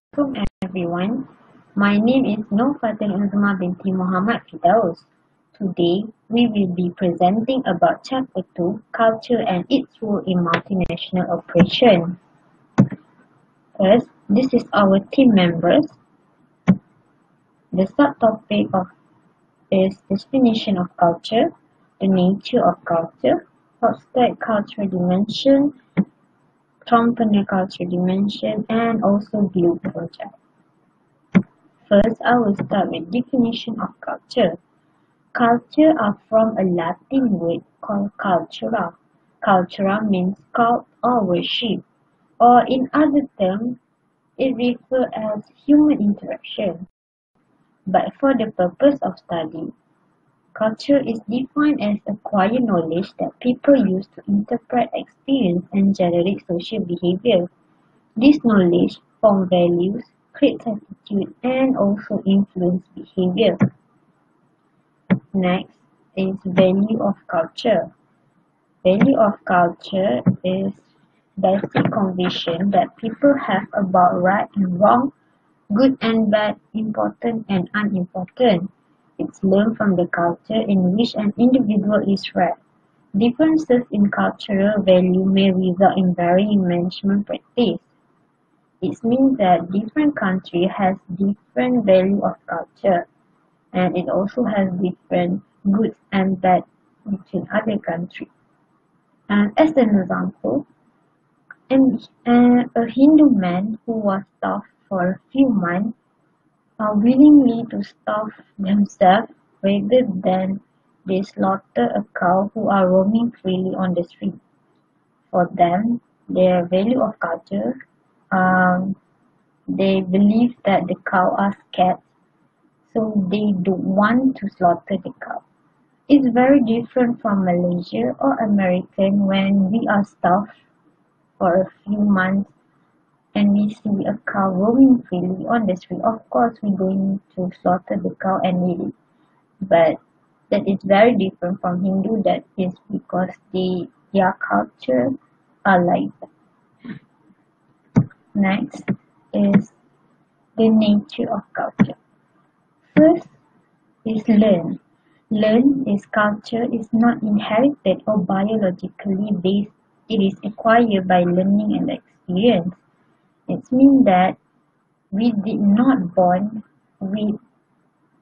Assalamualaikum everyone. My name is Nur Fatin Uzma binti Muhammad Fidaus. Today, we will be presenting about Chapter 2, Culture and its role in multinational operation. First, this is our team members. The subtopic is definition of culture, the nature of culture, abstract cultural dimension, component cultural dimension, and also glue project. First, I will start with definition of culture. Culture are from a Latin word called cultura. Cultura means cult or worship, or in other terms, it refers as human interaction. But for the purpose of study, culture is defined as acquired knowledge that people use to interpret experience and generate social behavior. This knowledge forms values, creates attitude, and also influence behavior. Next is value of culture. Value of culture is basic conviction that people have about right and wrong, good and bad, important and unimportant. It's learned from the culture in which an individual is raised. Differences in cultural value may result in varying management practice. It means that different country has different value of culture, and it also has different good and bad between other countries. And as an example, a Hindu man who was starved for a few months are willingly to starve themselves rather than they slaughter a cow who are roaming freely on the street. For them, their value of culture, they believe that the cow are scared, so they don't want to slaughter the cow. It's very different from Malaysia or American when we are starved for a few months and we see a cow roaming freely on the street. Of course, we're going to slaughter the cow and eat it. But that is very different from Hindu. That is because their culture are like that. Next is the nature of culture. First is learn. Learn is culture is not inherited or biologically based. It is acquired by learning and experience. It means that we did not born with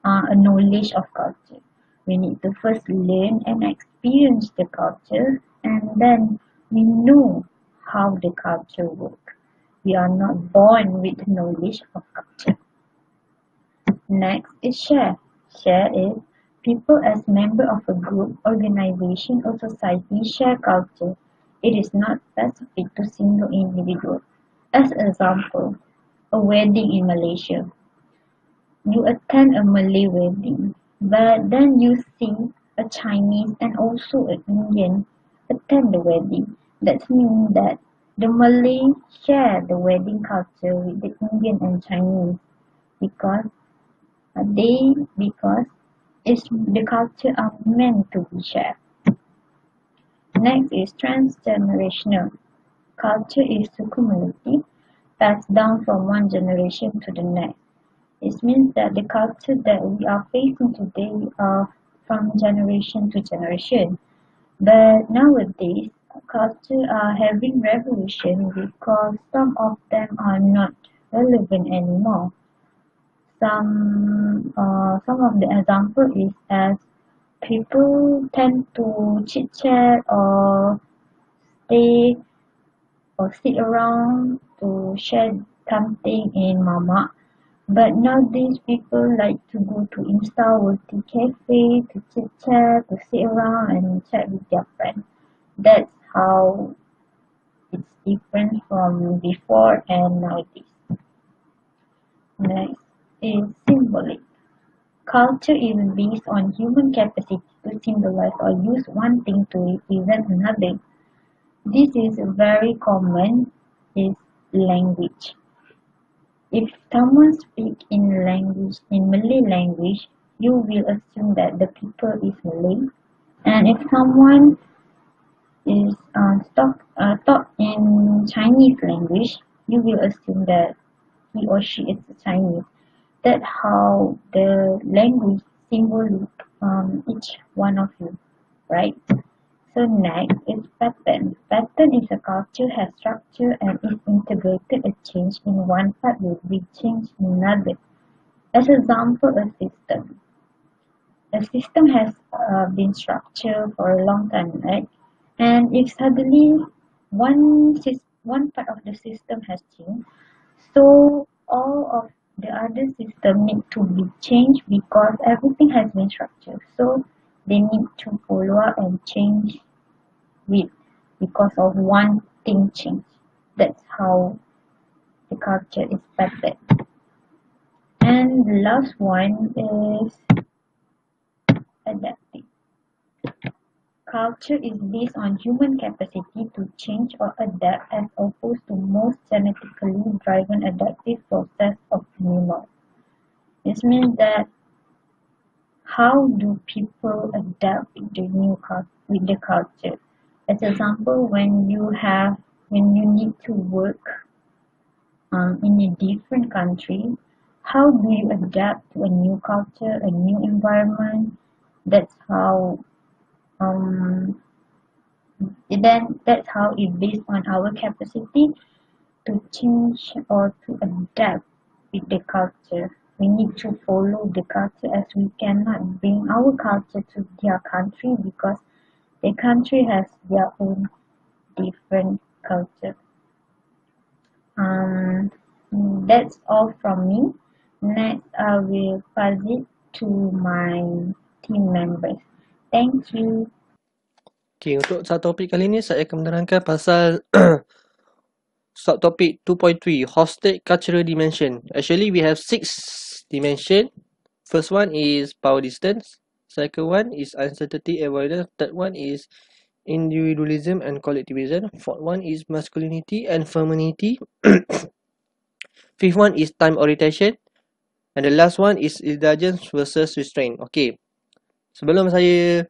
a knowledge of culture. We need to first learn and experience the culture, and then we know how the culture works. We are not born with knowledge of culture. Next is share. Share is people as member of a group, organization, or society share culture. It is not specific to single individual. As an example, a wedding in Malaysia. You attend a Malay wedding, but then you see a Chinese and also an Indian attend the wedding. That means that the Malay share the wedding culture with the Indian and Chinese because the culture are meant to be shared. Next is transgenerational. Culture is cumulative, passed down from one generation to the next. It means that the culture that we are facing today are from generation to generation. But nowadays, culture are having revolution because some of them are not relevant anymore. Some of the example is as people tend to chit chat or stay or sit around to share something in mama. But nowadays people like to go to Insta-worthy cafe to chit chat, to sit around and chat with their friends. That's how it's different from before and nowadays. Next is symbolic. Culture is based on human capacity to symbolize or use one thing to represent another. This is very common is language. If someone speaks in Malay language, you will assume that the people is Malay. And if someone is talk in Chinese language, you will assume that he or she is Chinese. That's how the language symbolic each one of you, right? So next is pattern. Pattern is a culture has structure and is integrated. A change in one part will be changed in another. As example, a system. A system has been structured for a long time, right? And if suddenly one part of the system has changed, so all of the other system need to be changed because everything has been structured. So they need to follow up and change with because of one thing change. That's how the culture is patterned. And the last one is adaptive. Culture is based on human capacity to change or adapt as opposed to most genetically driven adaptive process of animals. This means that how do people adapt with the culture? As example, when you need to work in a different country, how do you adapt to a new culture, a new environment? That's how um, that's how it based on our capacity to change or to adapt with the culture. We need to follow the culture as we cannot bring our culture to their country because the country has their own different culture. Um, that's all from me. Next, I will pass it to my team members. Thank you. Okay, untuk subtopik kali ni saya akan menerangkan pasal subtopic 2.3, hosted cultural dimension. Actually, we have 6 dimension. First one is power distance. Second one is uncertainty avoidance. Third one is individualism and collectivism. Fourth one is masculinity and femininity. Fifth one is time orientation. And the last one is indulgence versus restraint. Okay. Sebelum saya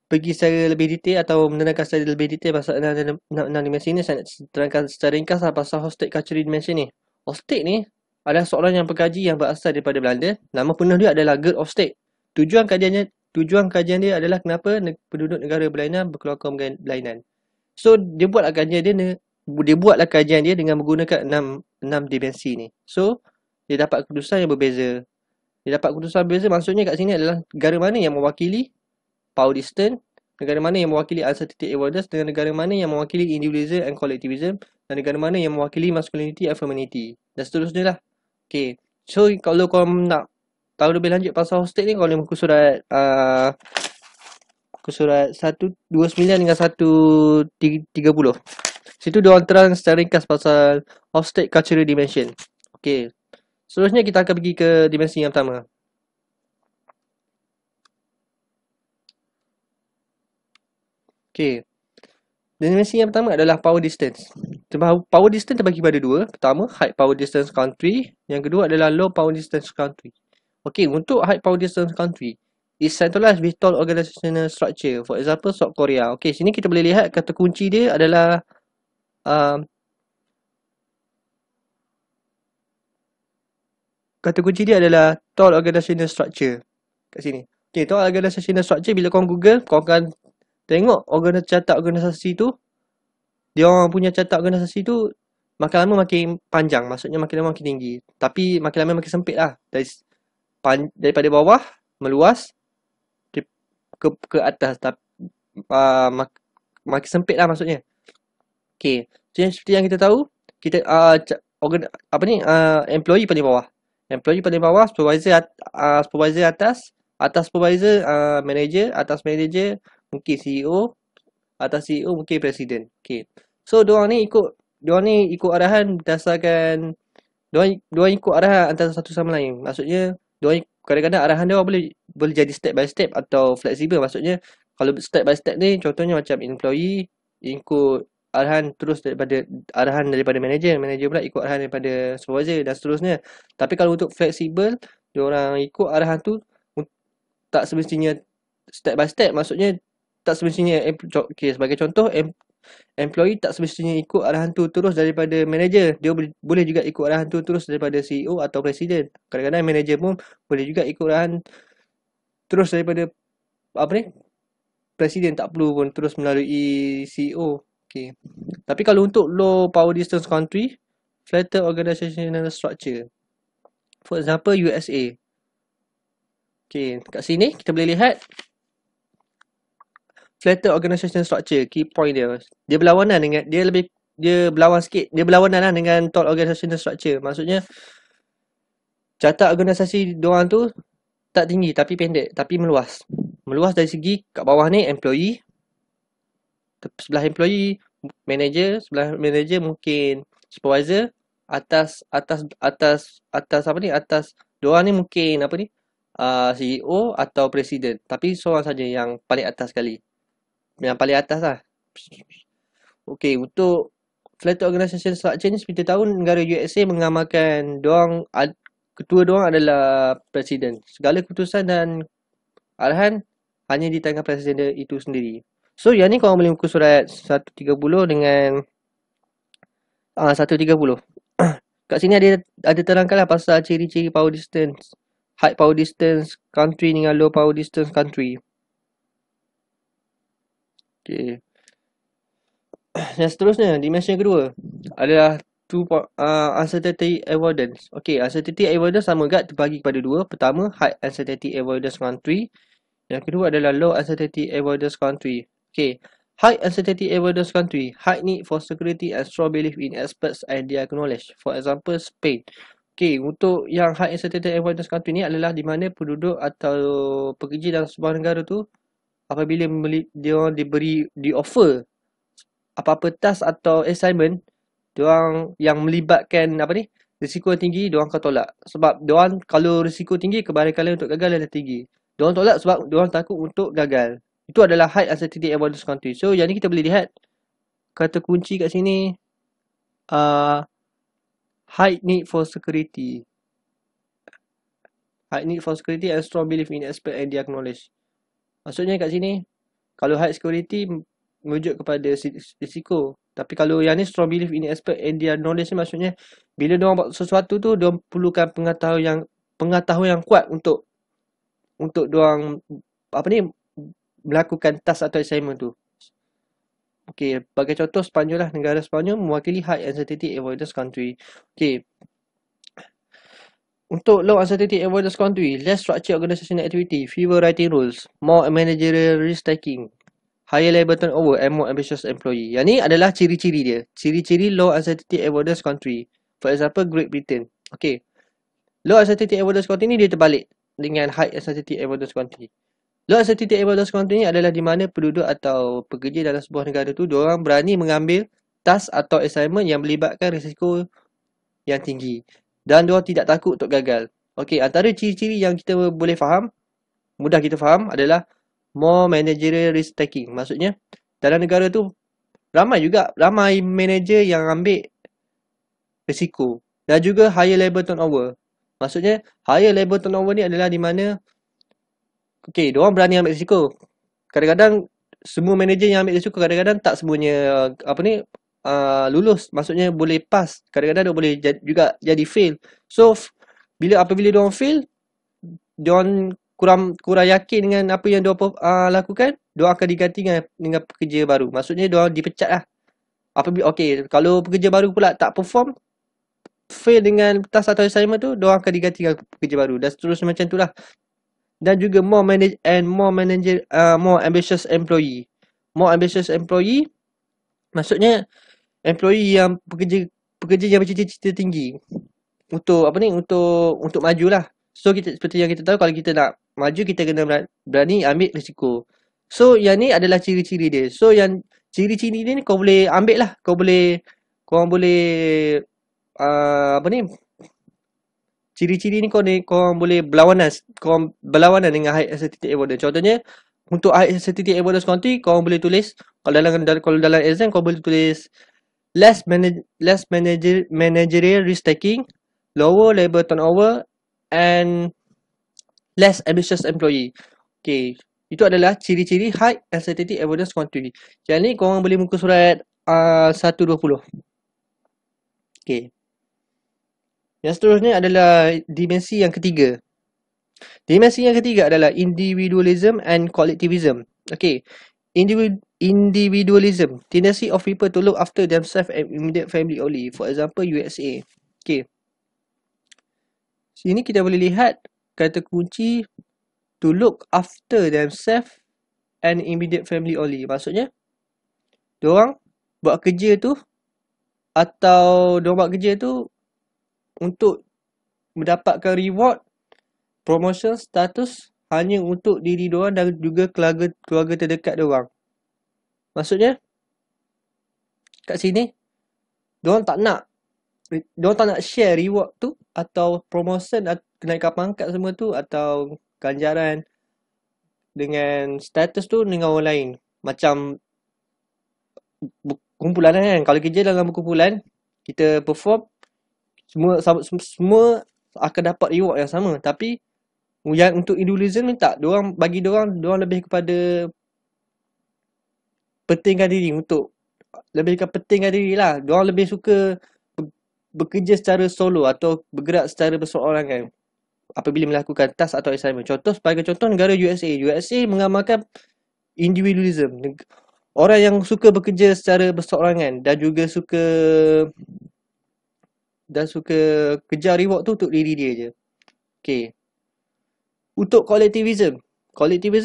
pergi secara lebih detail atau menerangkan secara lebih detail pasal 6 dimensi ni, saya nak terangkan secara ringkas lah pasal hosted cultural dimension ni. Hosted ni adalah seorang yang pengkaji yang berasal daripada Belanda. Nama penuh dia adalah Gerd Hofstede. Tujuan kajian dia adalah kenapa penduduk negara berlainan berkeluarga berlainan. So dia buatlah kajian dia dengan menggunakan 6 dimensi ni. So dia dapat keputusan yang berbeza. Dia dapat keputusan berbeza, maksudnya kat sini adalah negara mana yang mewakili power distance, negara mana yang mewakili uncertainty avoidance, dengan negara mana yang mewakili individualism and collectivism, dan negara mana yang mewakili masculinity and femininity, dan seterusnya lah. Okay, so kalau kau nak tahu lebih lanjut pasal hosted ni, kau boleh muka surat muka surat 129 dengan 130. Situ diorang terang secara ringkas pasal hosted cultural dimension. Okay, seterusnya kita akan pergi ke dimensi yang pertama. Okay, dimensi yang pertama adalah power distance. Power distance terbagi pada dua. Pertama, high power distance country. Yang kedua adalah low power distance country. Okay, untuk high power distance country is centralized with tall organizational structure. For example, South Korea. Okay, sini kita boleh lihat kata kunci dia adalah tall organizational structure kat sini. Okay, tall organizational structure, bila kau Google, kau akan tengok catat organisasi tu, dia orang punya catat organisasi tu makin lama makin panjang, maksudnya makin lama makin tinggi. Tapi makin lama makin sempit lah. Daripada bawah meluas ke atas, makin sempit lah maksudnya. Okay, so seperti yang kita tahu, kita employee paling bawah. Employee paling bawah, supervisor atas supervisor, manager, atas manager mungkin CEO, atas CEO mungkin presiden. Okay, so diorang ni ikut arahan berdasarkan diorang ikut arahan antara satu sama lain. Maksudnya diorang kadang-kadang arahan dia boleh jadi step by step atau fleksibel. Maksudnya kalau step by step ni, contohnya macam employee ikut arahan daripada manager pula ikut arahan daripada supervisor dan seterusnya. Tapi kalau untuk fleksibel, diorang ikut arahan tu tak semestinya step by step. Maksudnya tak semestinya, okay, sebagai contoh, Employee tak semestinya ikut arahan tu terus daripada manager. Dia boleh juga ikut arahan tu terus daripada CEO atau presiden. Kadang-kadang manager pun boleh juga ikut arahan terus daripada apa ni, presiden, tak perlu pun terus melalui CEO. Okay. Tapi kalau untuk low power distance country, flatter organizational structure. For example, USA. Okay, kat sini kita boleh lihat flatter organizational structure. Key point dia, dia berlawanan dengan, dia berlawan sikit, dia berlawanan lah dengan tall organizational structure. Maksudnya catat organisasi diorang tu tak tinggi tapi pendek, tapi meluas. Meluas dari segi kat bawah ni employee, sebelah employee manager, sebelah manager mungkin supervisor, atas apa ni, atas diorang ni mungkin apa ni, CEO atau presiden, tapi seorang saja yang paling atas sekali, yang paling atas lah. Okay, untuk flat organisation structure ni, seperti tahu negara USA mengamalkan ketua diorang adalah presiden. Segala keputusan dan arahan hanya di tangan presiden itu sendiri. So yang ni korang boleh buku surat 130 dengan 130. Kat sini ada terangkan lah pasal ciri-ciri power distance, high power distance country dengan low power distance country. Okay. Yang seterusnya, dimension kedua adalah uncertainty avoidance. Okay, uncertainty avoidance sama juga terbagi kepada dua. Pertama, high uncertainty avoidance country. Yang kedua adalah low uncertainty avoidance country. Okay, high uncertainty avoidance country, high need for security and strong belief in experts and their knowledge. For example, Spain. Okay, untuk yang high uncertainty avoidance country ni adalah di mana penduduk atau pekerja dalam sebuah negara tu, apabila dia di offer apa-apa task atau assignment, diorang yang melibatkan apa ni, risiko tinggi, diorang akan tolak. Sebab diorang kalau risiko tinggi, kebarakan untuk gagal adalah tinggi. Diorang tolak sebab diorang takut untuk gagal. Itu adalah high uncertainty avoidance country. So yang ni kita boleh lihat kata kunci kat sini, high need for security. High need for security and strong belief in expert and their knowledge. Maksudnya kat sini, kalau high security merujuk kepada risiko. Tapi kalau yang ni strong belief in expert and their knowledge ni, maksudnya bila diorang buat sesuatu tu, diorang perlukan pengetahuan yang kuat untuk diorang apa ni, melakukan task atau assignment tu. Okay, bagi contoh Sepanyol lah, negara Sepanyol mewakili high uncertainty avoidance country. Okay, untuk low uncertainty avoidance country, less structured organizational activity, fewer writing rules, more managerial risk taking, higher labor turnover and more ambitious employee. Yang ni adalah ciri-ciri dia. Ciri-ciri low uncertainty avoidance country. For example, Great Britain. Okay, low uncertainty avoidance country ni dia terbalik dengan high uncertainty avoidance country. Low uncertainty avoidance country ni adalah di mana penduduk atau pekerja dalam sebuah negara tu, diorang berani mengambil task atau assignment yang melibatkan risiko yang tinggi dan diorang tidak takut untuk gagal. Okay, antara ciri-ciri yang kita boleh faham, mudah kita faham, adalah more managerial risk taking. Maksudnya dalam negara tu ramai manager yang ambil risiko, dan juga higher labor turnover. Maksudnya higher labor turnover ni adalah di mana diorang berani ambil risiko. Kadang-kadang semua manager yang ambil risiko, kadang-kadang tak semuanya lulus. Maksudnya boleh pass, kadang-kadang dia boleh juga jadi fail. So apabila diorang fail, diorang kurang yakin dengan apa yang diorang lakukan, diorang akan diganti dengan pekerja baru. Maksudnya diorang dipecat lah. Kalau pekerja baru pula tak perform, fail dengan task atau assignment tu, diorang akan diganti dengan pekerja baru, dan seterusnya macam tu lah. Dan juga more ambitious employee. More ambitious employee maksudnya employee yang pekerja yang bercita-cita tinggi untuk untuk majulah. So seperti yang kita tahu, kalau kita nak maju, kita kena berani ambil risiko. So yang ni adalah ciri-ciri dia. So yang ciri-ciri ni kau boleh ambil lah. Korang boleh ciri-ciri ni korang boleh berlawanan dengan high uncertainty avoidance. Contohnya, untuk high uncertainty avoidance country, korang boleh tulis, kalau dalam exam, korang boleh tulis less managerial risk taking, lower labor turnover, and less ambitious employee. Okay, Itu adalah ciri-ciri high uncertainty avoidance quantity. Yang ni korang boleh muka surat 120. Okay. Yang seterusnya adalah dimensi yang ketiga. Dimensi yang ketiga adalah individualism and collectivism. Okay. Individualism, tendency of people to look after themselves and immediate family only. For example, USA. Okay. Sini kita boleh lihat kata kunci to look after themselves and immediate family only. Maksudnya, diorang buat kerja tu atau diorang buat kerja tu untuk mendapatkan reward, promotion, status hanya untuk diri diorang dan juga keluarga terdekat diorang. Maksudnya, kat sini, diorang tak nak share reward tu atau promotion, kenaikan pangkat semua tu atau ganjaran dengan status tu dengan orang lain. Macam kumpulan kan. Kalau kerja dalam kumpulan, kita perform, semua akan dapat reward yang sama. Tapi yang untuk individualism ni tak. Bagi diorang lebih kepada pentingkan diri lah. Diorang lebih suka bekerja secara solo atau bergerak secara berseorangan apabila melakukan task atau assignment. Sebagai contoh negara USA. USA mengamalkan individualism. Orang yang suka bekerja secara berseorangan dan juga suka kejar reward tu untuk diri dia je. Okay. Untuk collectivism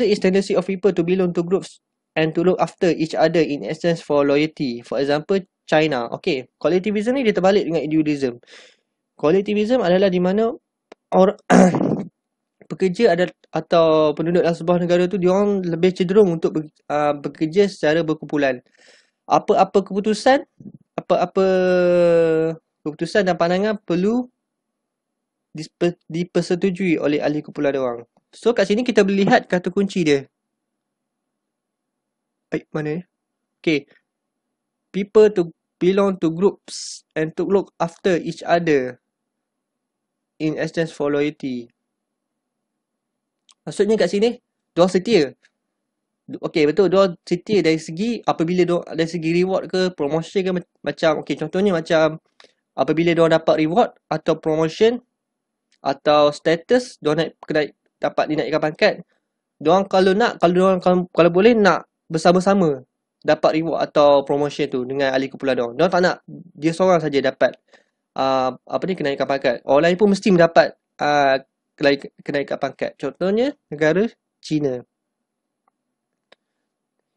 is tendency of people to belong to groups and to look after each other in exchange for loyalty. For example, China. Okay. Collectivism ni dia terbalik dengan individualism. Collectivism adalah di mana orang pekerja atau penduduk dalam sebuah negara tu diorang lebih cenderung untuk bekerja secara berkumpulan. Apa-apa keputusan dan pandangan perlu dipersetujui oleh ahli kumpulan diorang. So kat sini kita boleh lihat kata kunci dia. Baik, mana ni? Okay. People to belong to groups and to look after each other in exchange for loyalty. Maksudnya kat sini, diorang setia. Okay, betul. Diorang setia dari segi dari segi reward ke, promotion ke, macam, okay, contohnya macam apabila diorang dapat reward atau promotion atau status, diorang dapat dinaikkan pangkat. Diorang kalau boleh nak bersama-sama dapat reward atau promotion tu dengan ahli kumpulan diorang. Diorang tak nak dia seorang saja dapat kenaikan pangkat. Orang lain pun mesti mendapat kenaikan pangkat. Contohnya negara China.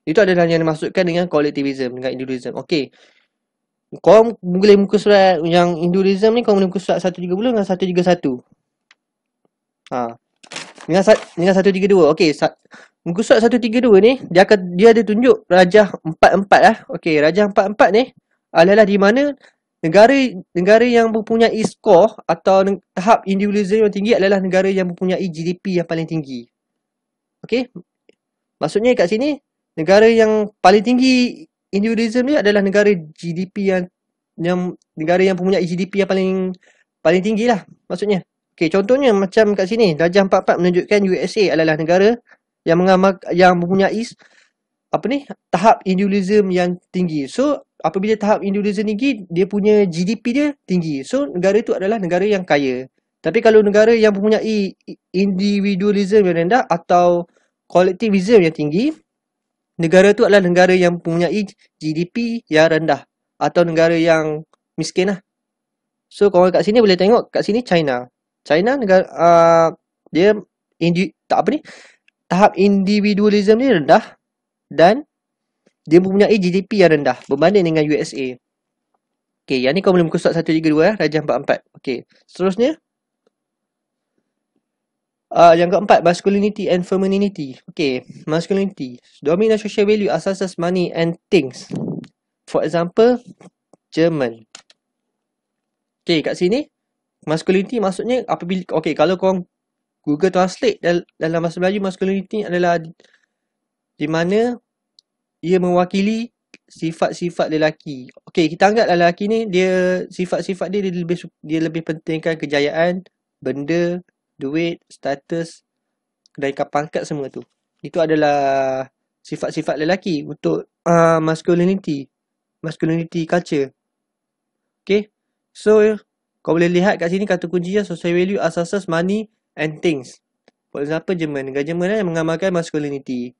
Itu adalah yang dimaksudkan dengan collectivism, dengan individualism. Okey. Korang boleh muka surat yang individualism ni, korang boleh muka surat 130 dengan 131. Dengan 132. Okey, muka surat 132 ni dia ada tunjuk rajah 44 lah. Okey, rajah 44 ni adalah di mana negara yang mempunyai skor atau tahap individualism yang tinggi adalah negara yang mempunyai GDP yang paling tinggi. Okey? Maksudnya kat sini, negara yang paling tinggi individualism ni adalah negara negara yang mempunyai GDP yang paling tinggi lah maksudnya. Okey, contohnya macam kat sini, rajah 44 menunjukkan USA adalah negara yang mempunyai tahap individualism yang tinggi. So, apabila tahap individualism tinggi, dia punya GDP dia tinggi. So, negara itu adalah negara yang kaya. Tapi kalau negara yang mempunyai individualism yang rendah atau collectivism yang tinggi, negara itu adalah negara yang mempunyai GDP yang rendah atau negara yang miskin lah. So, korang kat sini boleh tengok kat sini China. China negara dia tahap individualism ni rendah dan dia mempunyai GDP yang rendah berbanding dengan USA. Okey, yang ni kau boleh muka surat 132 rajah 44. Okey, seterusnya yang keempat, masculinity and femininity. Okey, masculinity. Dominant social value assumes money and things. For example, German. Okey, kat sini masculinity maksudnya apabila kalau korang Google Translate dalam bahasa Melayu, masculinity adalah di mana ia mewakili sifat-sifat lelaki. Okey, kita anggap lelaki ni sifat-sifat dia lebih pentingkan kejayaan, benda, duit, status, kenaikan pangkat semua tu. Itu adalah sifat-sifat lelaki untuk masculinity culture. Okay. So kau boleh lihat kat sini kata kuncinya social value are success, money and things. For example, Jerman. Negara Jerman mengamalkan masculinity.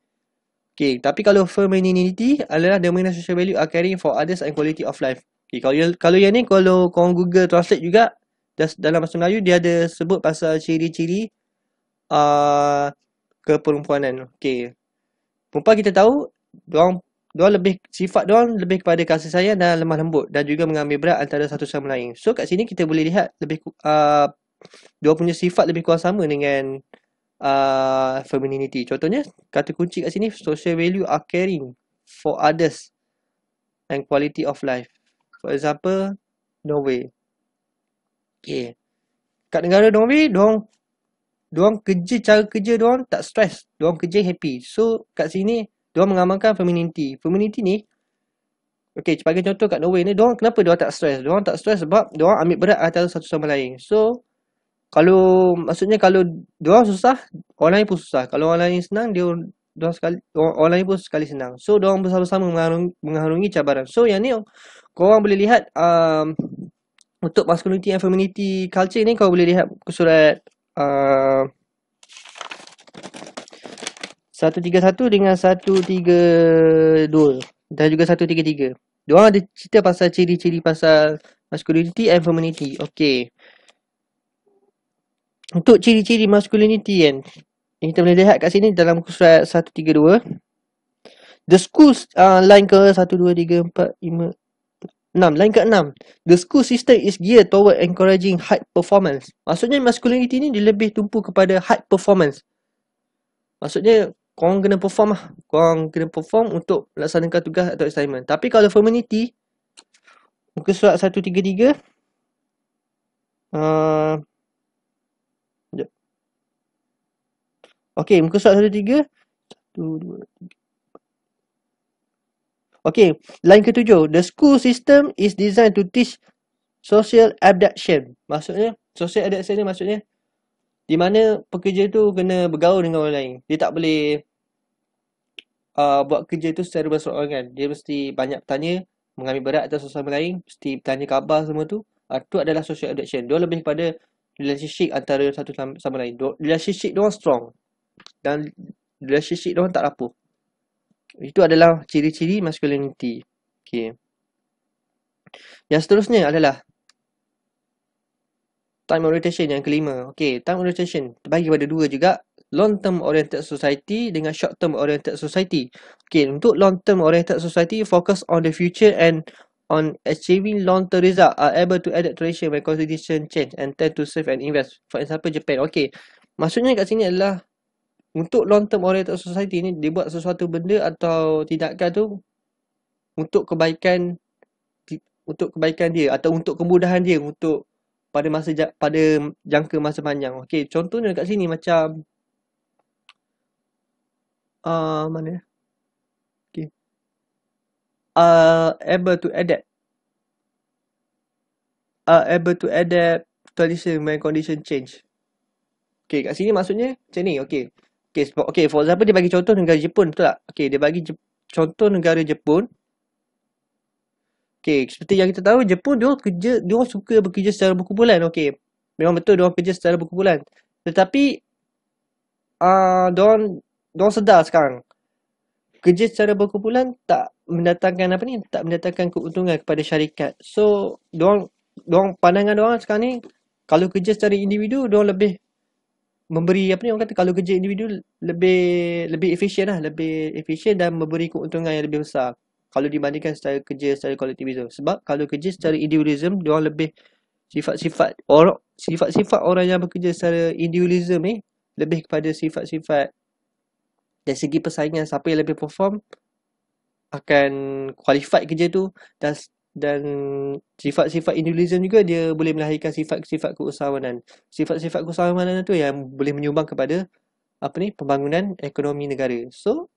Okay, tapi kalau femininity adalah dominant social value are caring for others and quality of life. Okay, kalau yang ni kalau kau Google Translate juga dalam bahasa Melayu dia ada sebut pasal ciri-ciri keperempuanan. Okay. Perempuan kita tahu diorang lebih kepada kasih sayang dan lemah lembut dan juga mengambil berat antara satu sama lain. So kat sini kita boleh lihat lebih diorang punya sifat lebih kurang sama dengan femininity. Contohnya kata kunci kat sini social value are caring for others and quality of life. For example, Norway. Okay. Kat negara Norway, diorang kerja, cara kerja diorang tak stress. Diorang kerja happy. So, kat sini, diorang mengamalkan femininity. Femininity ni, okay, sebagai contoh kat Norway ni, kenapa diorang tak stress? Diorang tak stress sebab diorang ambil berat antara satu sama lain. So, maksudnya kalau diorang susah, orang lain pun susah. Kalau orang lain senang, orang lain pun sekali senang. So, diorang bersama-sama mengharungi cabaran. So, yang ni, korang boleh lihat, untuk masculinity and femininity culture ni, kau boleh lihat surat 131 dengan 132 dan juga 133. Diorang ada cerita pasal ciri-ciri pasal masculinity and femininity. Okay. Untuk ciri-ciri masculinity kan, kita boleh lihat kat sini dalam surat 132. The schools line ke 1, 2, 3, 4, 5, 6. Line ke 6. The school system is geared toward encouraging high performance. Maksudnya masculinity ni dia lebih tumpu kepada high performance. Maksudnya korang kena perform lah. Korang kena perform untuk melaksanakan tugas atau assignment. Tapi kalau femininity, muka surat 133. Okay, muka surat 133. 1, 2, 3. Okay, line ke-7. The school system is designed to teach social adaptation. Maksudnya, social adaptation ni maksudnya di mana pekerja tu kena bergaul dengan orang lain. Dia tak boleh buat kerja tu secara berseorangan. Dia mesti banyak bertanya, mengambil berat atas sesama lain, mesti bertanya khabar semua tu. Tu adalah social adaptation. Dia lebih kepada relationship antara satu sama lain. Relationship diorang strong dan relationship diorang tak rapuh. Itu adalah ciri-ciri masculinity. Okay. Yang seterusnya adalah time orientation yang kelima. Okay, time orientation terbagi pada dua juga. Long term oriented society dengan short term oriented society. Okay, untuk long term oriented society focus on the future and on achieving long term result, are able to adapt tradition when condition change and tend to save and invest. For example, Japan. Okay, maksudnya kat sini adalah untuk long term oriented society ni, dia buat sesuatu benda atau tindakan tu untuk kebaikan dia atau untuk kemudahan dia untuk pada jangka masa panjang. Okey, contohnya kat sini macam mana? Okey. Able to adapt tradition when condition change. Okey, kat sini maksudnya macam ni. Okey. Okay, for example dia bagi contoh negara Jepun, betul tak? Okey, dia bagi contoh negara Jepun. Okay, seperti yang kita tahu, Jepun dia suka bekerja secara berkumpulan. Okay, memang betul dia kerja secara berkumpulan. Tetapi dia sedar sekarang kerja secara berkumpulan tak mendatangkan keuntungan kepada syarikat. So, pandangan diorang sekarang ni, kalau kerja secara individu, diorang lebih memberi orang kata kalau kerja individu lebih efisien lah, lebih efisien dan memberi keuntungan yang lebih besar kalau dibandingkan kerja secara kolektivisme. Sebab kalau kerja secara individualism, diorang lebih sifat-sifat orang yang bekerja secara individualism ni lebih kepada sifat-sifat dari segi persaingan, siapa yang lebih perform akan qualified kerja tu, dan sifat-sifat individualism juga dia boleh melahirkan sifat-sifat keusahawanan. Sifat-sifat keusahawanan tu yang boleh menyumbang kepada pembangunan ekonomi negara. So,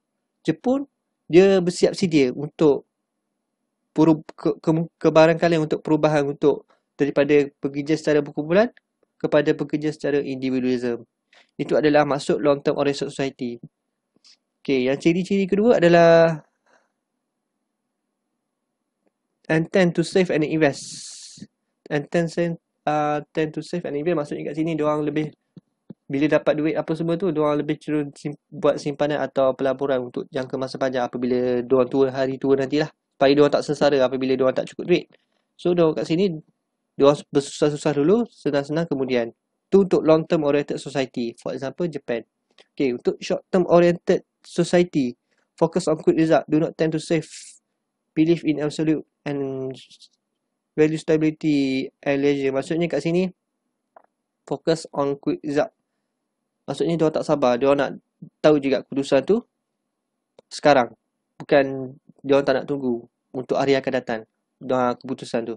Jepun dia bersiap sedia untuk kebarangkalian untuk perubahan untuk daripada pekerja secara berkumpulan kepada pekerja secara individualism. Itu adalah maksud long term oriented society. Okay, yang ciri-ciri kedua adalah tend to save and invest. Tend to save and invest, maksudnya kat sini diorang lebih, bila dapat duit apa semua tu, diorang lebih cenderung buat simpanan atau pelaburan untuk jangka masa panjang apabila diorang tua, hari tua nantilah, supaya diorang tak sengsara apabila diorang tak cukup duit. So diorang kat sini, diorang bersusah-susah dulu, senang-senang kemudian. Tu untuk long term oriented society, for example Japan. Okay, untuk short term oriented society, focus on quick result, do not tend to save, believe in absolute and value stability and leisure. Maksudnya kat sini, focus on quick result. Maksudnya diorang tak sabar, diorang nak tahu juga keputusan tu sekarang. Bukan diorang tak nak tunggu untuk hari akan datang, keputusan tu.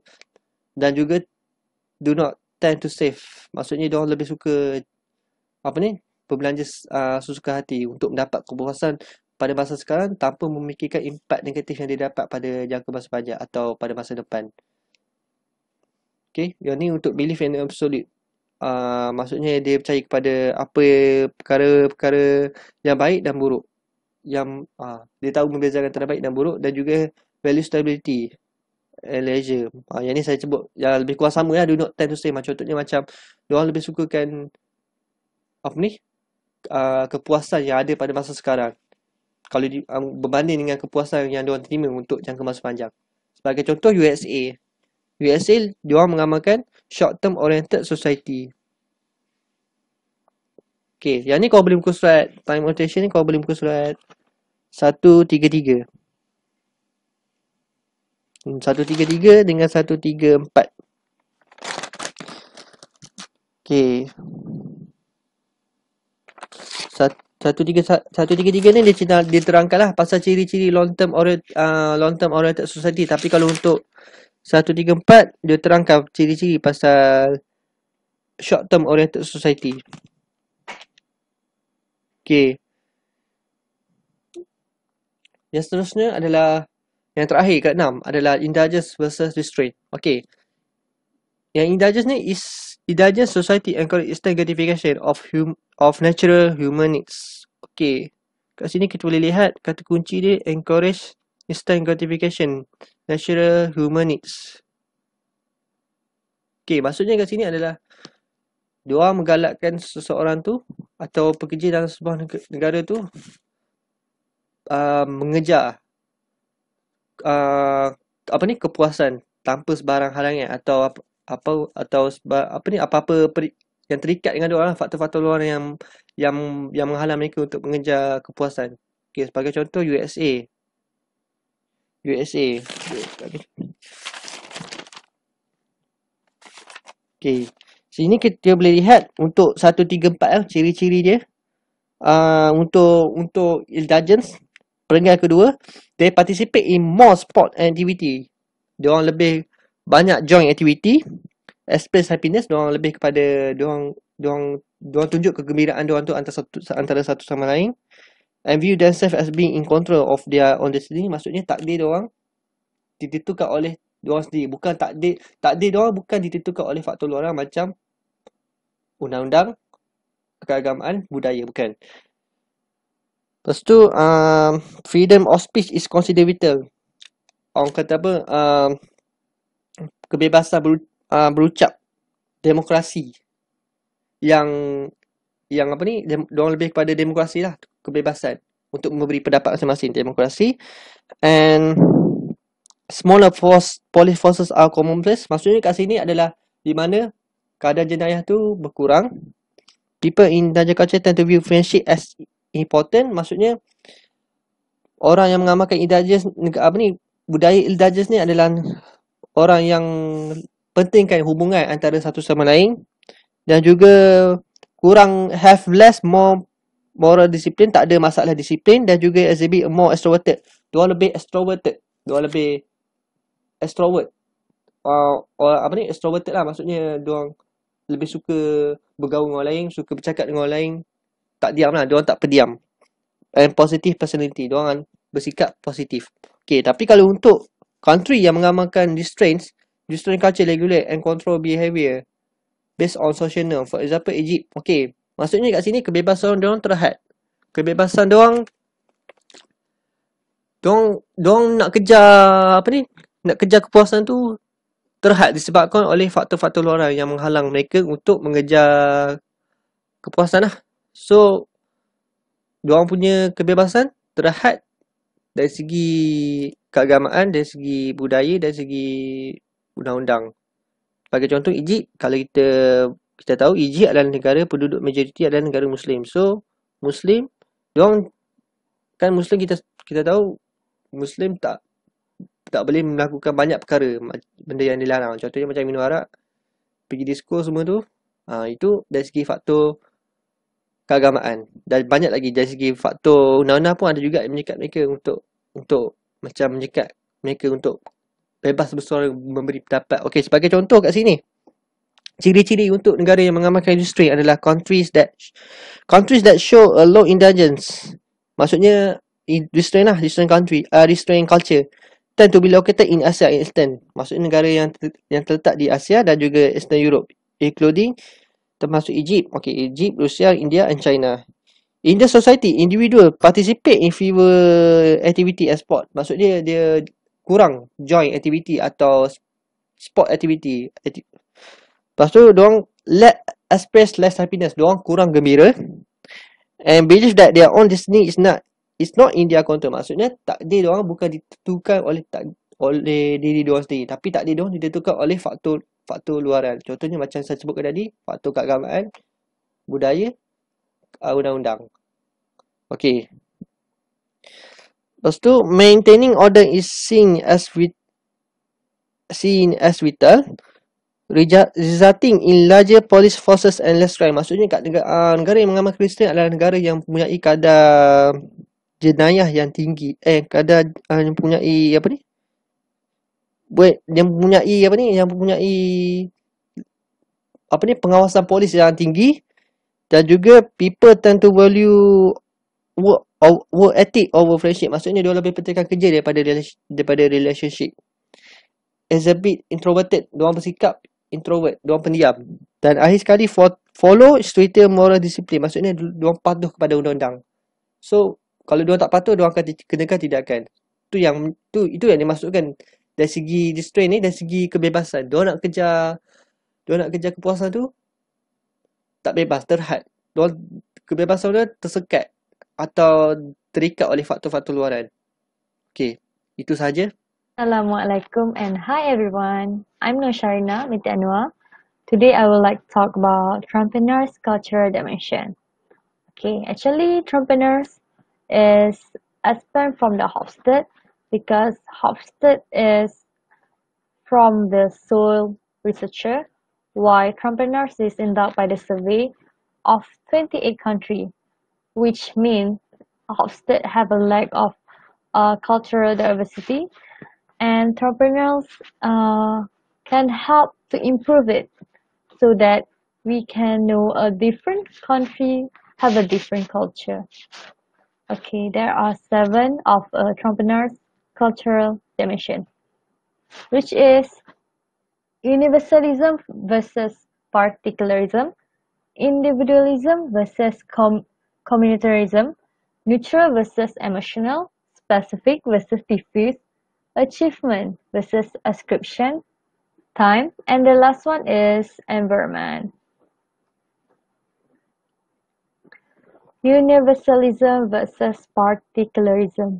Dan juga do not tend to save. Maksudnya diorang lebih suka berbelanja sesuka hati untuk mendapat kepuasan pada masa sekarang tanpa memikirkan impak negatif yang dia dapat pada jangka masa panjang atau pada masa depan. Okay, yang ni untuk belief in absolute. Maksudnya dia percaya kepada apa perkara-perkara yang baik dan buruk. Yang dia tahu membezakan antara baik dan buruk, dan juga value stability and leisure. Yang ni saya sebut yang lebih kurang sama lah, do not tend to stay. Contohnya macam diorang lebih sukakan kepuasan yang ada pada masa sekarang kalau berbanding dengan kepuasan yang diorang terima untuk jangka masa panjang. Sebagai contoh USA diorang mengamalkan short term oriented society. Okay, yang ni kau boleh buka surat time rotation ni, kau boleh buka surat 133 dengan 134. Okay, 133 ni dia terangkan lah pasal ciri-ciri long term oriented society. Tapi kalau untuk 134 dia terangkan ciri-ciri pasal short term oriented society. Okay, yang seterusnya adalah yang terakhir kat 6 adalah indulgence versus restraint. Okay, yang indulgence ni is indulgence society encourage instant gratification of natural human needs. Okay, kat sini kita boleh lihat kata kunci dia encourage instant gratification natural human needs. Okay, maksudnya kat sini adalah diorang menggalakkan seseorang tu atau pekerja dalam sebuah negara tu mengejar kepuasan tanpa sebarang halangan atau apa-apa yang terikat dengan diorang, faktor-faktor luar yang menghalang mereka untuk mengejar kepuasan. Okay, sebagai contoh USA. Okay, sini kita boleh lihat untuk 134 ciri-ciri dia. Untuk indulgence, peringkat kedua, they participate in more sport activity. Diorang lebih banyak join activity. Express happiness, diorang lebih kepada diorang tunjuk kegembiraan diorang tu antara satu sama lain. And view themselves as being in control of their own destiny. Maksudnya takdir diorang ditentukan oleh diorang sendiri. Bukan takdir diorang bukan ditentukan oleh faktor luar macam undang-undang, keagamaan, budaya, bukan. Lepas tu freedom of speech is considered vital. Orang kata apa, kebebasan berucap, demokrasi yang diorang lebih kepada demokrasi lah, kebebasan untuk memberi pendapat masing-masing, demokrasi. And smaller police forces are commonplace. Maksudnya kat sini adalah di mana kadar jenayah tu berkurang. People in Naja culture tend to view friendship as important. Maksudnya orang yang mengamalkan indulgence, budaya indulgence ni adalah orang yang pentingkan hubungan antara satu sama lain, dan juga kurang have less more moral discipline, tak ada masalah disiplin, dan juga exhibit more extroverted. Diorang lebih extroverted. Extroverted lah, maksudnya diorang lebih suka bergaul dengan orang lain, suka bercakap dengan orang lain, tak diam lah, diorang tak pendiam. And positive personality, diorang bersikap positif. Okay, tapi kalau untuk country yang mengamalkan restraint culture, regulate and control behavior based on social norm, for example Egypt. Okay, maksudnya kat sini kebebasan diorang terhad. Kebebasan diorang Diorang nak kejar apa ni? Nak kejar kepuasan tu terhad disebabkan oleh faktor-faktor luaran yang menghalang mereka untuk mengejar kepuasan lah. So, diorang punya kebebasan terhad dari segi keagamaan, dari segi budaya, dari segi undang-undang. Sebagai contoh, Egypt, kalau kita tahu Egypt adalah negara penduduk majoriti adalah negara Muslim. So, Muslim, diorang kan Muslim kita tahu Muslim tak boleh melakukan banyak perkara, benda yang dilarang. Contohnya macam minum arak, pergi disco semua tu. Itu dari segi faktor keagamaan. Dan banyak lagi dari segi faktor undang-undang pun ada juga yang menyekat mereka untuk macam menyekat mereka untuk bebas bersuara, memberi pendapat. Okey, sebagai contoh kat sini, ciri-ciri untuk negara yang mengamalkan restraint adalah countries that show a low indulgence. Maksudnya restraint lah, restraint culture tend to be located in Asia and Eastern. Maksudnya negara yang terletak di Asia dan juga Eastern Europe, including termasuk Egypt. Okay, Egypt, Rusia, India and China. In the society, individual participate in fewer activity and sport. Maksudnya dia kurang join activity atau sport activity. Lepas tu, diorang express less happiness. Diorang kurang gembira. And believe that their own destiny is not in their control. Maksudnya, takdir diorang bukan ditentukan oleh diri diorang sendiri. Tapi takdir diorang ditentukan oleh faktor luaran. Contohnya macam saya sebutkan tadi, faktor keagamaan, budaya, undang-undang. Okay. Lepas tu, maintaining order is seen as vital, resulting in larger police forces and less crime. Maksudnya kat negara yang mengamalkan Kristian adalah negara yang mempunyai kadar jenayah yang tinggi. Kadar yang mempunyai apa ni? Yang mempunyai pengawasan polis yang tinggi, dan juga people tend to value work ethic over friendship. Maksudnya dia lebih pentingkan kerja daripada relationship. As a bit introverted, diorang bersikap introvert, diorang pendiam. Dan akhir sekali follow stricter moral discipline. Maksudnya diorang patuh kepada undang-undang. So, kalau diorang tak patuh, diorang akan kenakan tindakan. Itu yang dimaksudkan dari segi restraint ni, dari segi kebebasan. Diorang nak kejar kepuasan tu tak bebas, terhad. Kebebasan dia tersekat atau terikat oleh faktor-faktor luaran. Okay, itu sahaja. Assalamualaikum and hi everyone. I'm Nosharina binti Anwar. Today I would like to talk about entrepreneurs' cultural dimension. Okay, actually entrepreneurs is a span from the Hofstede because Hofstede is from the soil researcher, while entrepreneurs is endowed by the survey of 28 countries, which means Hofstede have a lack of cultural diversity, and entrepreneurs can help to improve it so that we can know a different country have a different culture. Okay, there are 7 of entrepreneurs' cultural dimension, which is universalism versus particularism, individualism versus communitarism, neutral versus emotional, specific versus diffuse, achievement versus ascription, time, and the last one is environment. Universalism versus particularism.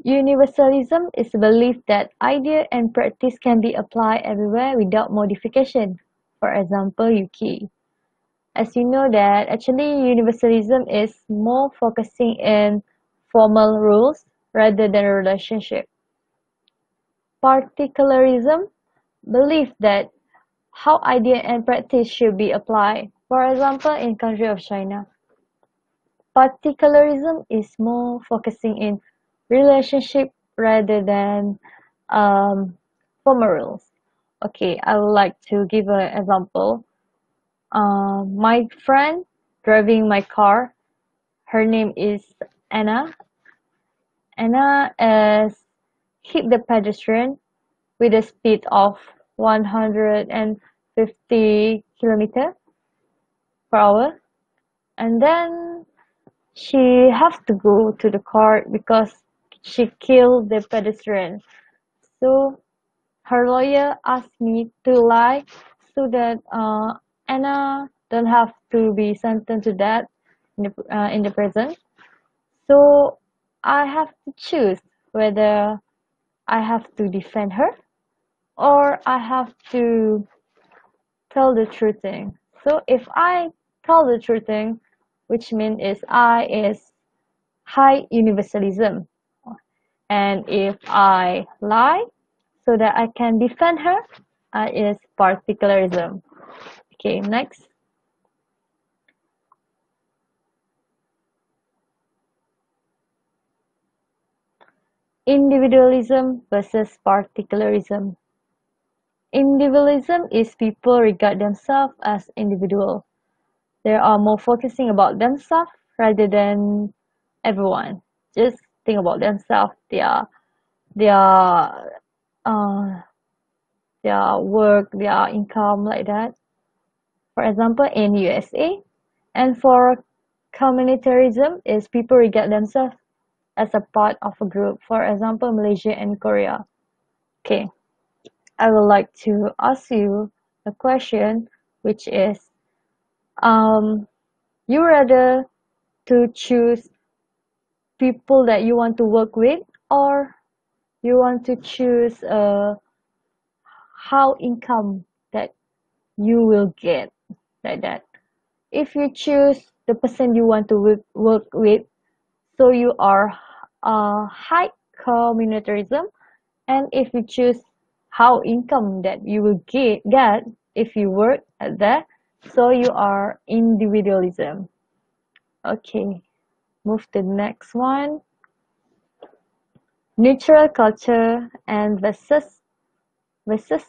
Universalism is the belief that idea and practice can be applied everywhere without modification. For example, UK. As you know that actually universalism is more focusing in formal rules rather than a relationship. Particularism believe that how idea and practice should be applied. For example, in country of China, particularism is more focusing in relationship rather than formal rules. Okay, I would like to give an example. My friend driving my car, her name is Anna. Anna is hit the pedestrian with a speed of 150 km per hour, and then she has to go to the court because she killed the pedestrian. So her lawyer asked me to lie so that Anna don't have to be sentenced to death in the prison. So I have to choose whether I have to defend her or I have to tell the true thing. So if I tell the true thing, which means is I is high universalism. And if I lie so that I can defend her, I is particularism. Okay, next. Individualism versus particularism. Individualism is people regard themselves as individual. They are more focusing about themselves rather than everyone. Just think about themselves, their uh, their work, their income, like that. For example, in USA, and for communitarism is people regard themselves as a part of a group. For example, Malaysia and Korea. Okay, I would like to ask you a question, which is, you rather to choose people that you want to work with, or you want to choose how income that you will get, like that. If you choose the person you want to work with, so you are high communitarism, and if you choose how income that you will get if you work at that, so you are individualism. Okay, move to the next one. Neutral culture and versus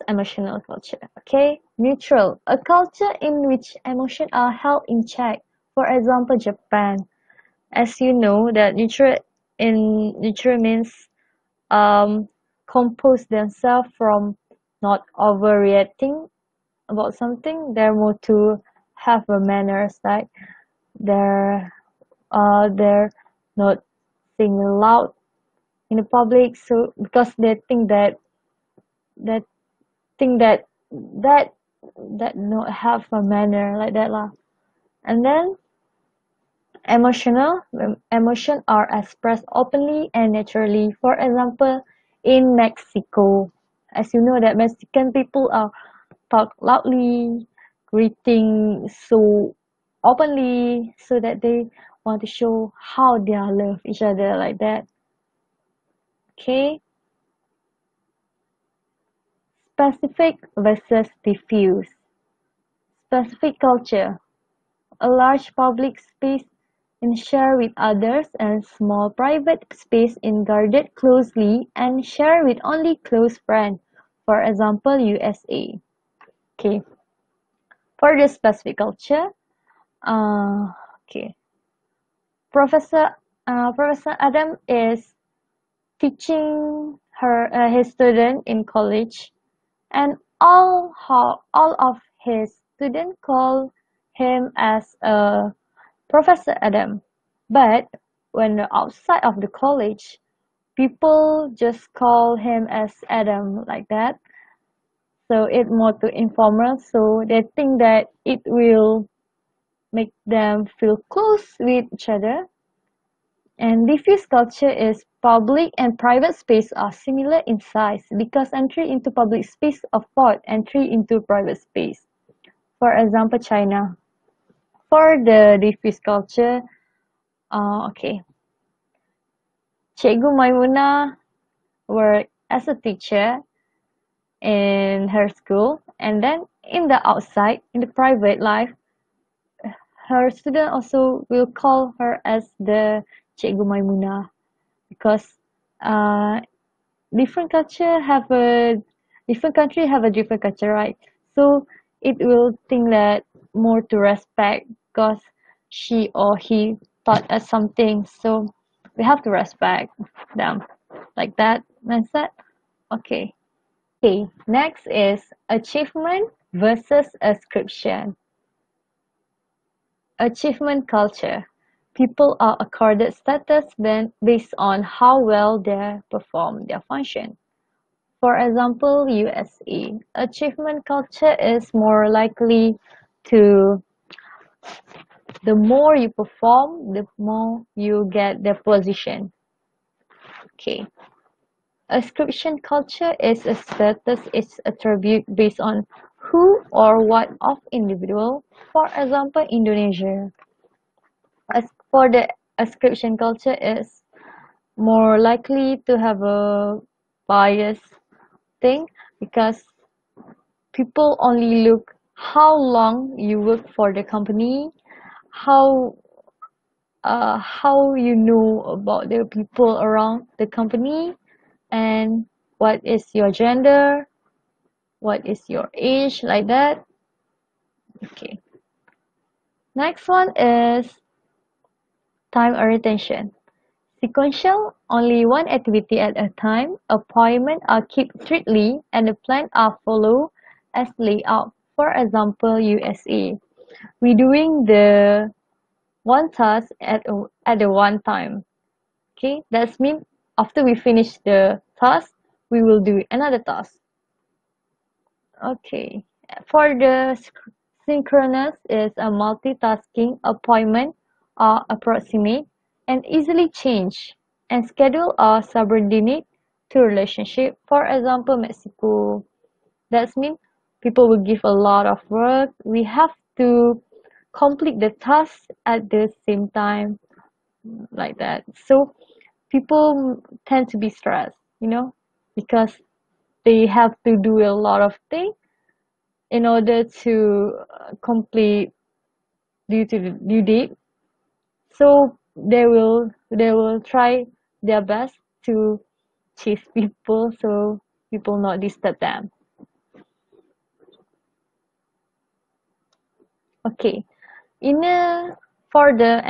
emotional culture. Okay, neutral, a culture in which emotions are held in check. For example, Japan. As you know, that neutral means um, compose themselves from not overreacting about something. They're more to have a manners, like they're not singing loud in the public. So because they that think that that not have a manner, like that lah. And then emotion are expressed openly and naturally. For example, in Mexico, as you know that Mexican people are talk loudly, greeting so openly, so that they want to show how they love each other, like that. Okay, specific versus diffuse. Specific culture, a large public space in share with others and small private space in guarded closely and share with only close friends. For example, USA. Okay, for the specific culture, uh, okay, Professor Professor Adam is teaching his student in college, and all of his students call him as Professor Adam. But when outside of the college, people just call him as Adam, like that. So it's more to informal. So they think that it will make them feel close with each other. And diffuse culture is public and private space are similar in size because entry into public space afford entry into private space. For example, China. For the diffuse culture, okay, Cikgu Maimuna worked as a teacher in her school, and then in the outside, in the private life, her student also will call her as the Cikgu Maimuna because uh, different culture have a different country have a different culture, right? So it will think that more to respect because she or he taught us something, so we have to respect them, like that mindset. Okay. Okay, next is achievement versus ascription. Achievement culture. People are accorded status based on how well they perform their function. For example, USA. Achievement culture is more likely to the more you perform, the more you get the position. Okay. Ascription culture is a status, it's attribute based on who or what of individual. For example, Indonesia. As for the ascription culture is more likely to have a bias thing because people only look how long you work for the company, how how you know about the people around the company, and what is your gender, what is your age, like that. Okay. Next one is time retention. Sequential, only one activity at a time. Appointments are kept strictly and the plans are followed as laid out. For example, USA. We doing the one task at the one time. Okay, that means after we finish the task, we will do another task. Okay, for the synchronous is a multitasking appointment are approximate and easily change, and schedule are subordinate to relationship. For example, Mexico. That means people will give a lot of work. We have to complete the task at the same time, like that. So people tend to be stressed, because they have to do a lot of things in order to complete due to the due date. So they will try their best to chase people so people not disturb them. Okay. In for the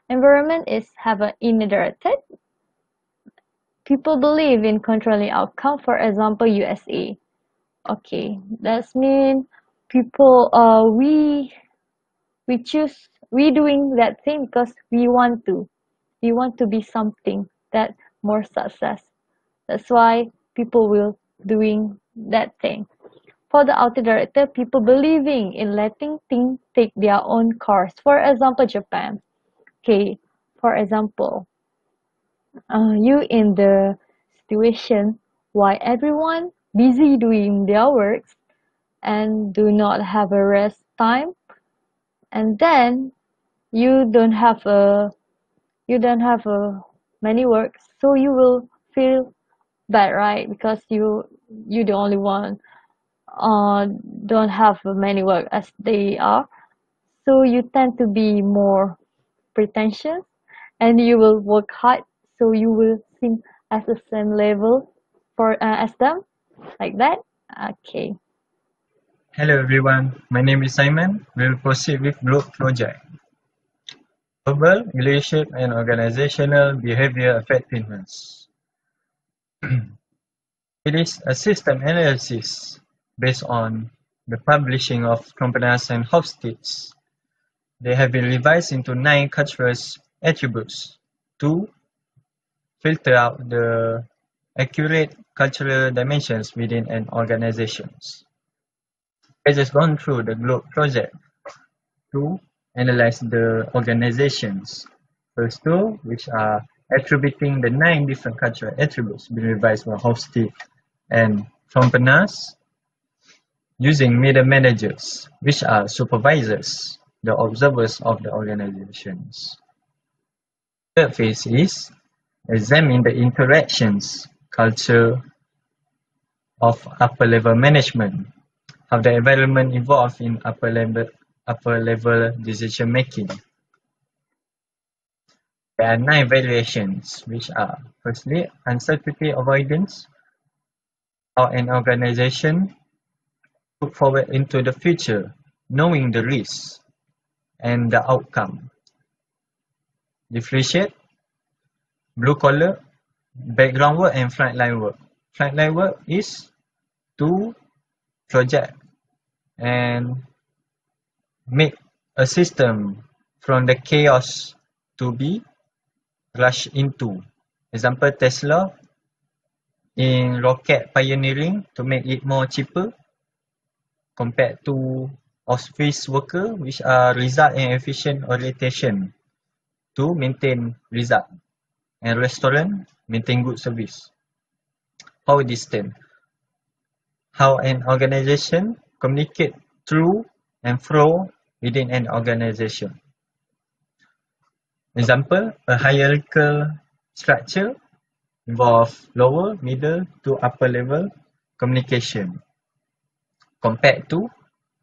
environment is have an inherited. People believe in controlling outcome. For example, USA. Okay, that means people we doing that thing because we want to be something that more success. That's why people will doing that thing. For the auto director, people believing in letting things take their own course. For example, Japan. Okay, for example, you in the situation why everyone busy doing their works and do not have a rest time, and then you don't have a many works, so you will feel bad, right? Because you the only one uh don't have many work as they are, so you tend to be more pretentious and you will work hard, so you will seem as the same level for as them, like that. Okay. Hello everyone, my name is Simon. We'll proceed with group project. Global leadership and organizational behavior effectiveness. It is a system analysis based on the publishing of Trompenas and Hofstede. They have been revised into 9 cultural attributes to filter out the accurate cultural dimensions within an organization. I just gone through the Globe project to analyze the organizations. First two, which are attributing the 9 different cultural attributes being revised by Hofstede and Trompenas, using middle managers, which are supervisors, the observers of the organizations. Third phase is examine the interactions culture of upper level management, how the environment evolved in upper level decision making. There are 9 variations, which are firstly uncertainty avoidance, how an organization look forward into the future, knowing the risks and the outcome. Differentiate blue collar, background work and frontline work. Frontline work is to project and make a system from the chaos to be rushed into. Example, Tesla in rocket pioneering to make it more cheaper compared to office worker, which are result and efficient orientation to maintain result, and restaurant maintain good service. How distant? How an organization communicate through and fro within an organization. Example, a hierarchical structure involve lower, middle to upper level communication compared to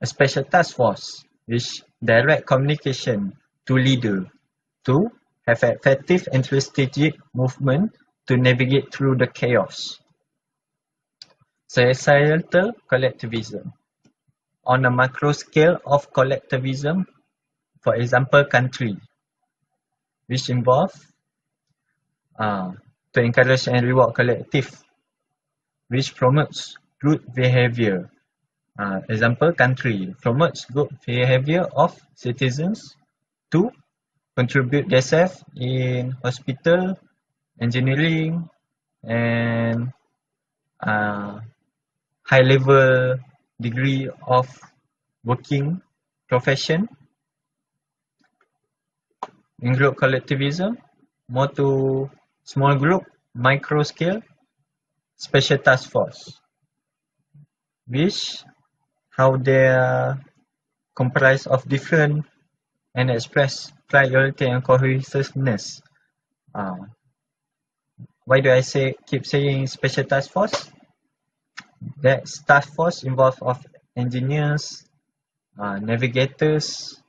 a special task force which direct communication to leader to have effective and strategic movement to navigate through the chaos. Societal collectivism. On a macro scale of collectivism, for example, country, which involve to encourage and reward collective, which promotes good behavior. Example, country promotes good behavior of citizens to contribute themselves in hospital, engineering, and high level degree of working profession. In group collectivism, more to small group, micro scale, special task force, which how they are comprised of different and express priority and cohesiveness. Why do I keep saying special task force? That task force involved of engineers, navigators,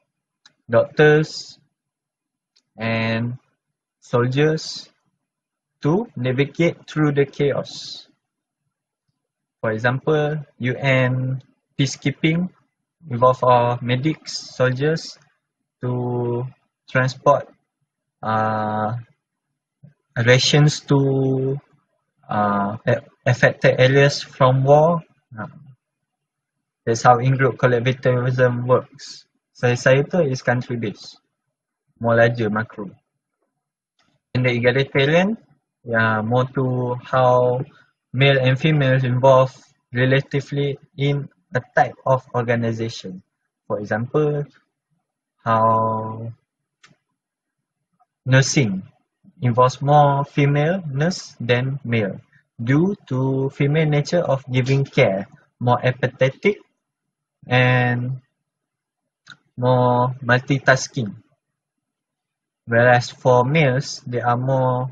doctors, and soldiers to navigate through the chaos. For example, UN peacekeeping involve medics, soldiers to transport rations to affected areas from war. That's how in-group collectivism works. Societal is country-based, more larger, macro. In the egalitarian, more to how male and females involved relatively in a type of organization. For example, how nursing involves more female nurse than male due to female nature of giving care, more empathetic and more multitasking. Whereas for males, they are more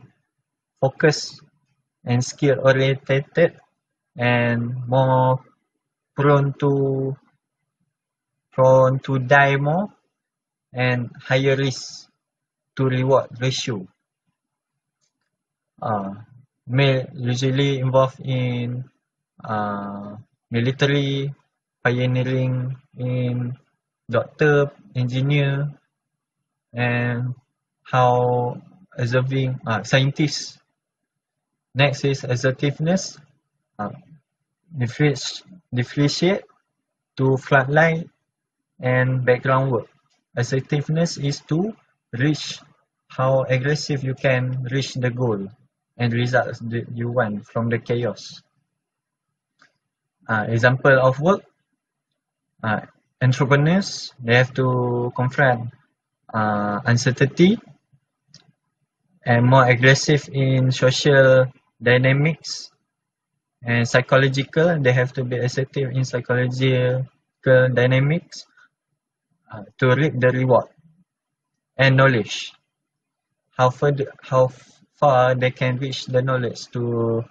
focused and skill oriented and more prone to die more and higher risk to reward ratio. Male usually involved in military, pioneering in doctor, engineer, and how observing scientists. Next is assertiveness. Differentiate to frontline and background work. Assertiveness is to reach how aggressive you can reach the goal and results that you want from the chaos. Example of work, entrepreneurs, they have to confront uncertainty and more aggressive in social dynamics and psychological. They have to be assertive in psychological dynamics to reap the reward and knowledge. How far they can reach the knowledge to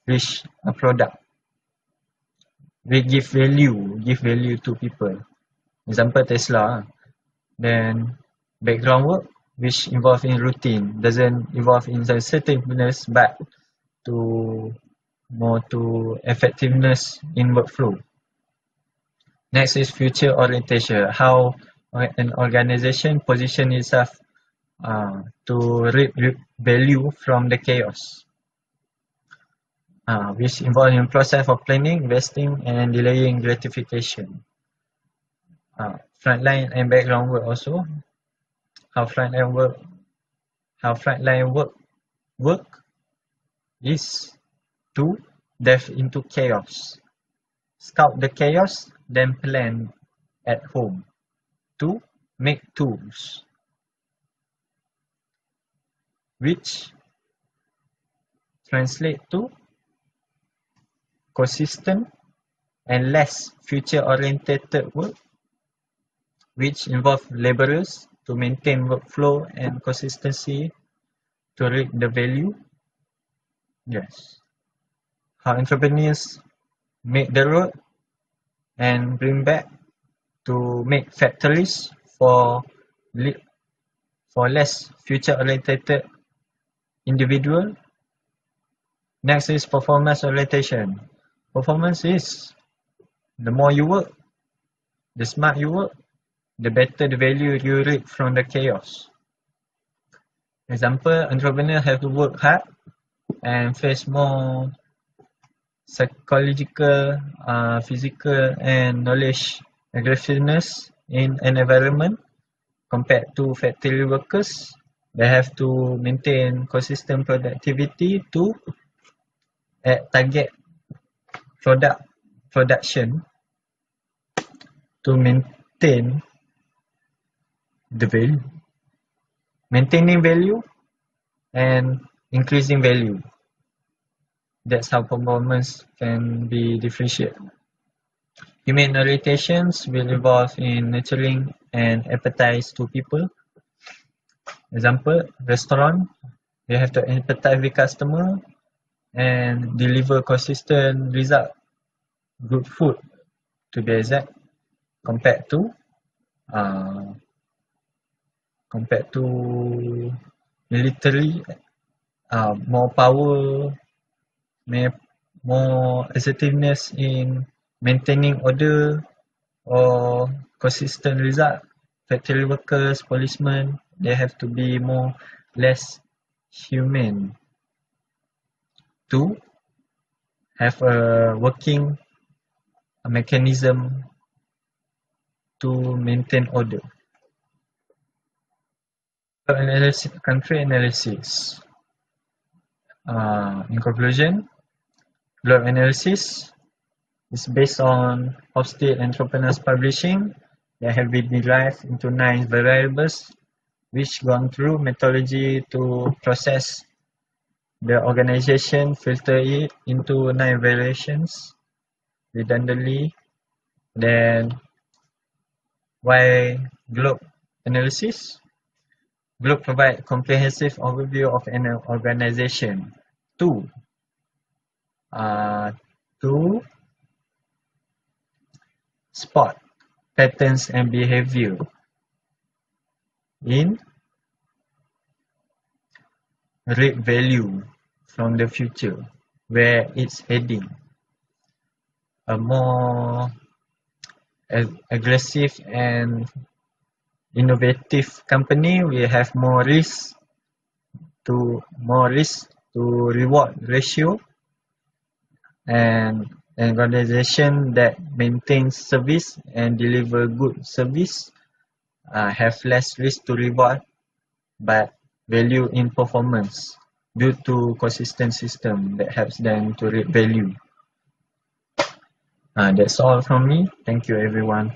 reach a product. We give value to people. Example, Tesla. Then background work, which involve in routine, doesn't involve in sensitiveness, but more to effectiveness in workflow. Next is future orientation. How an organization position itself to reap value from the chaos, which involve in process of planning, investing, and delaying gratification. frontline and background work also. How frontline work is to delve into chaos, scout the chaos, then plan at home to make tools, which translate to consistent and less future-oriented work, which involve laborers to maintain workflow and consistency to reap the value. Yes. How entrepreneurs make the road and bring back to make factories for less future-oriented individual. Next is performance orientation. Performance is the more you work, the smart you work, the better the value you reap from the chaos. Example, entrepreneurs have to work hard and face more psychological, physical and knowledge aggressiveness in an environment compared to factory workers. They have to maintain consistent productivity to target production to maintain the value, maintaining value and increasing value. That's how performance can be differentiated. Human orientations will involve in nurturing and empathize to people. Example, restaurant, they have to empathize with customer and deliver consistent result, good food to be exact, compared to military, more power, more assertiveness in maintaining order or consistent result. Factory workers, policemen, they have to be less human to have a working mechanism to maintain order. Country analysis. In conclusion, globe analysis is based on Hofstede Entrepreneurs Publishing that have been derived into 9 variables, which gone through methodology to process the organization, filter it into 9 variations redundantly. Then, why globe analysis? Globe provides comprehensive overview of an organization. 2. To spot patterns and behavior in reap value from the future, where it's heading. A more aggressive and innovative company will have more risk to reward ratio, and an organization that maintains service and deliver good service have less risk to reward but value in performance due to consistent system that helps them to reap value. That's all from me. Thank you everyone.